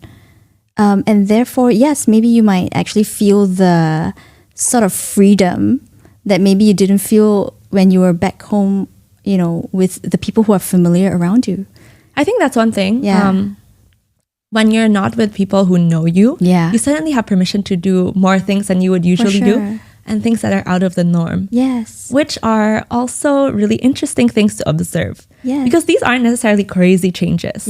And therefore, yes, maybe you might actually feel the sort of freedom that maybe you didn't feel when you were back home, you know, with the people who are familiar around you. I think that's one thing. When you're not with people who know you, you suddenly have permission to do more things than you would usually do, and things that are out of the norm. Which are also really interesting things to observe. Because these aren't necessarily crazy changes.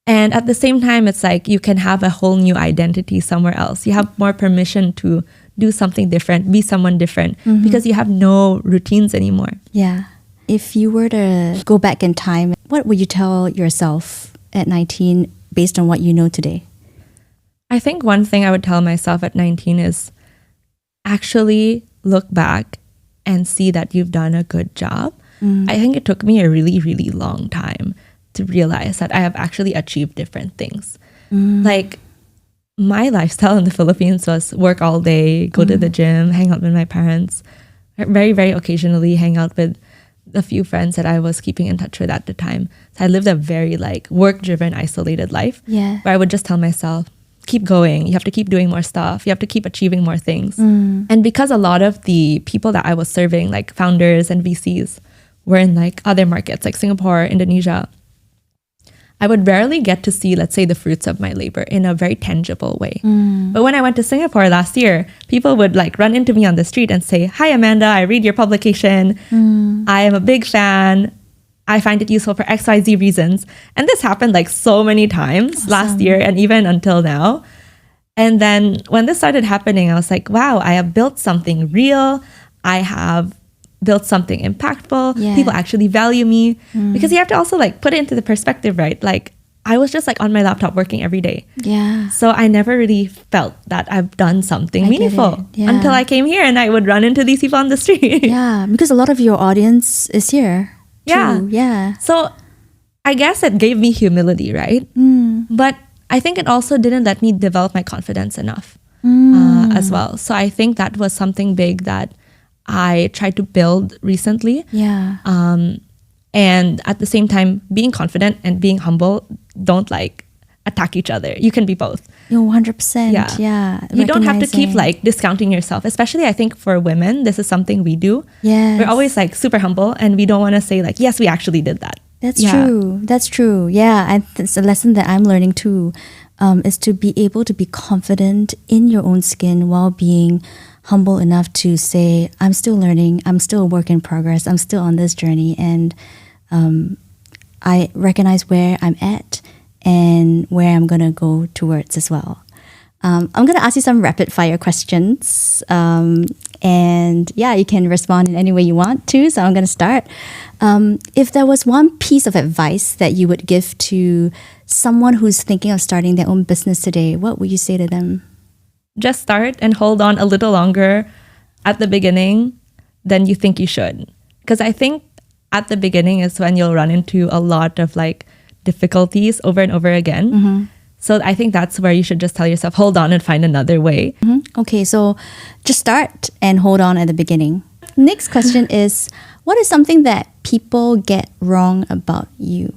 And at the same time, it's like you can have a whole new identity somewhere else. You have more permission to do something different, be someone different, because you have no routines anymore. If you were to go back in time, what would you tell yourself at 19 based on what you know today? I think one thing I would tell myself at 19 is actually look back and see that you've done a good job. I think it took me a really, really long time to realize that I have actually achieved different things. Like my lifestyle in the Philippines was work all day, go to the gym, hang out with my parents, very, very occasionally hang out with a few friends that I was keeping in touch with at the time. So I lived a very like work-driven, isolated life where I would just tell myself, keep going. You have to keep doing more stuff. You have to keep achieving more things. And because a lot of the people that I was serving, like founders and VCs, were in like other markets like Singapore, Indonesia, I would rarely get to see, let's say, the fruits of my labor in a very tangible way. But when I went to Singapore last year, people would like run into me on the street and say, "Hi, Amanda, I read your publication. I am a big fan. I find it useful for XYZ reasons." And this happened like so many times last year and even until now. And then when this started happening, I was like, wow, I have built something real. I have built something impactful. People actually value me. Because you have to also like put it into the perspective, right? Like I was just like on my laptop working every day. Yeah. So I never really felt that I've done something meaningful until I came here and I would run into these people on the street. Yeah, because a lot of your audience is here. Too. Yeah. So I guess it gave me humility, right? But I think it also didn't let me develop my confidence enough as well. So I think that was something big that I tried to build recently. Yeah. And at the same time, being confident and being humble don't like attack each other. You can be both. 100%. Yeah. You don't have to keep like discounting yourself. Especially I think for women, this is something we do. Yes. We're always like super humble and we don't want to say like, yes, we actually did that. That's true. That's true. Yeah. And it's a lesson that I'm learning too, is to be able to be confident in your own skin while being humble enough to say, I'm still learning. I'm still a work in progress. I'm still on this journey. And I recognize where I'm at and where I'm going to go towards as well. I'm going to ask you some rapid fire questions. And yeah, you can respond in any way you want to. So I'm going to start. If there was one piece of advice that you would give to someone who's thinking of starting their own business today, what would you say to them? Just start and hold on a little longer at the beginning than you think you should. Because I think at the beginning is when you'll run into a lot of like difficulties over and over again. So I think that's where you should just tell yourself, hold on and find another way. Okay, so just start and hold on at the beginning. Next question is, what is something that people get wrong about you?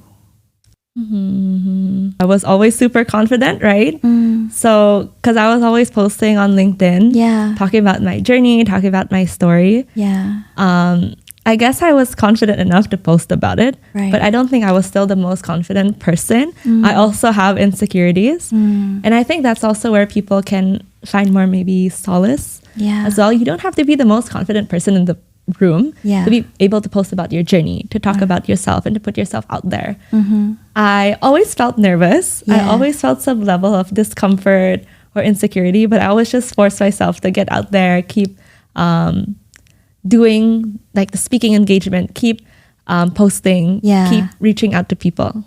I was always super confident, right? So, because I was always posting on LinkedIn, talking about my journey, talking about my story. I guess I was confident enough to post about it, but I don't think I was still the most confident person. I also have insecurities. And I think that's also where people can find more maybe solace as well. You don't have to be the most confident person in the room to be able to post about your journey, to talk about yourself and to put yourself out there. I always felt nervous. I always felt some level of discomfort or insecurity, but I always just forced myself to get out there, keep doing like the speaking engagement, keep posting, keep reaching out to people.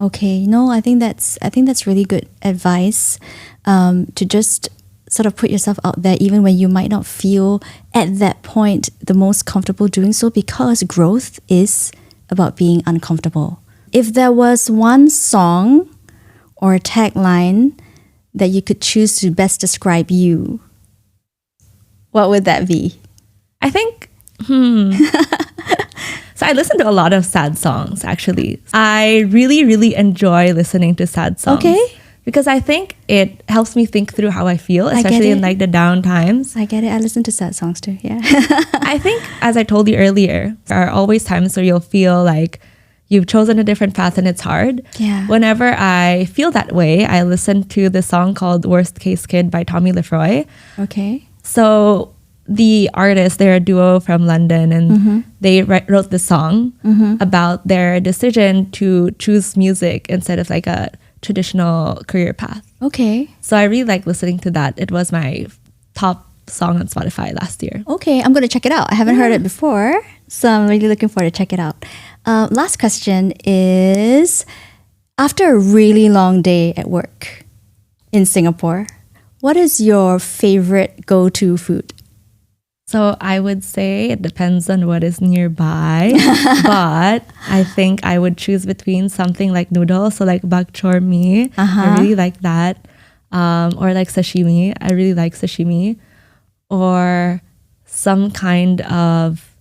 Okay, no, I think that's really good advice, to just sort of put yourself out there even when you might not feel at that point the most comfortable doing so, because growth is about being uncomfortable. If there was one song or a tagline that you could choose to best describe you, what would that be? I think, so I listen to a lot of sad songs, actually. I really, really enjoy listening to sad songs. Okay. Because I think it helps me think through how I feel, especially in like the down times. I get it. I listen to sad songs too, yeah. I think, as I told you earlier, there are always times where you'll feel like you've chosen a different path and it's hard. Yeah. Whenever I feel that way, I listen to the song called Worst Case Kid by Tommy Lefroy. Okay. So the artist, they're a duo from London, and they wrote the song about their decision to choose music instead of like a traditional career path. Okay. So I really like listening to that. It was my top song on Spotify last year. Okay, I'm going to check it out. I haven't heard it before, so I'm really looking forward to check it out. Last question is, after a really long day at work in Singapore, what is your favorite go-to food? So I would say it depends on what is nearby, but I think I would choose between something like noodles, so like bak chor mee. I really like that. Or like sashimi. I really like sashimi. Or some kind of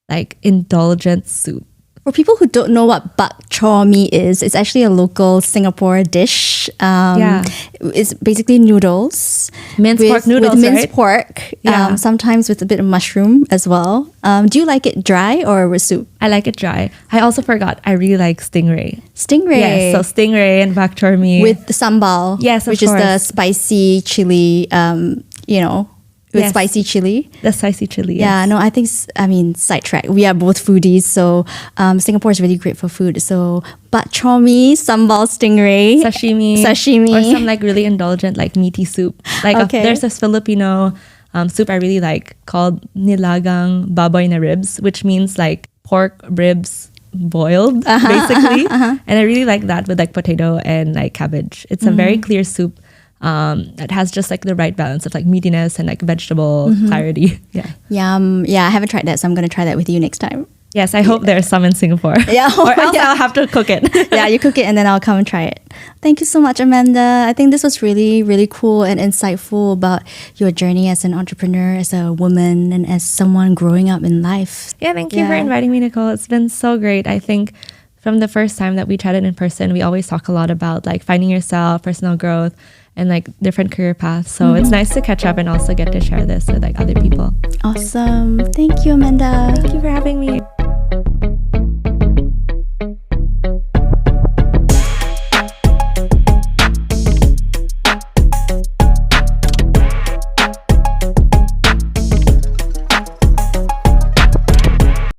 like indulgent soup. For people who don't know what bak chor mee is, it's actually a local Singapore dish. It's basically noodles. Minced pork noodles, with minced right? pork, sometimes with a bit of mushroom as well. Do you like it dry or with soup? I like it dry. I also forgot, I really like stingray. Stingray. Yes, so stingray and bak chor mee. With the sambal. Yes, of which course. is the spicy chili, with spicy chili. The spicy chili, yes. Yeah, no, sidetrack. We are both foodies, so Singapore is really great for food. So, bak chor mee, sambal stingray, sashimi, or some like really indulgent like meaty soup. Like there's this Filipino soup I really like called nilagang baboy na ribs, which means like pork ribs boiled, basically. And I really like that with like potato and like cabbage. It's a very clear soup that has just like the right balance of like meatiness and like vegetable clarity. Yeah. Yum. Yeah, I haven't tried that, so I'm going to try that with you next time. Yes, I hope there's some in Singapore. Yeah. Or else I'll have to cook it. Yeah, you cook it and then I'll come and try it. Thank you so much, Amanda. I think this was really, really cool and insightful about your journey as an entrepreneur, as a woman, and as someone growing up in life. Yeah, thank you for inviting me, Nicole. It's been so great. I think from the first time that we chatted in person, we always talk a lot about like finding yourself, personal growth, and like different career paths. So it's nice to catch up and also get to share this with like other people. Awesome. Thank you, Amanda. Thank you for having me.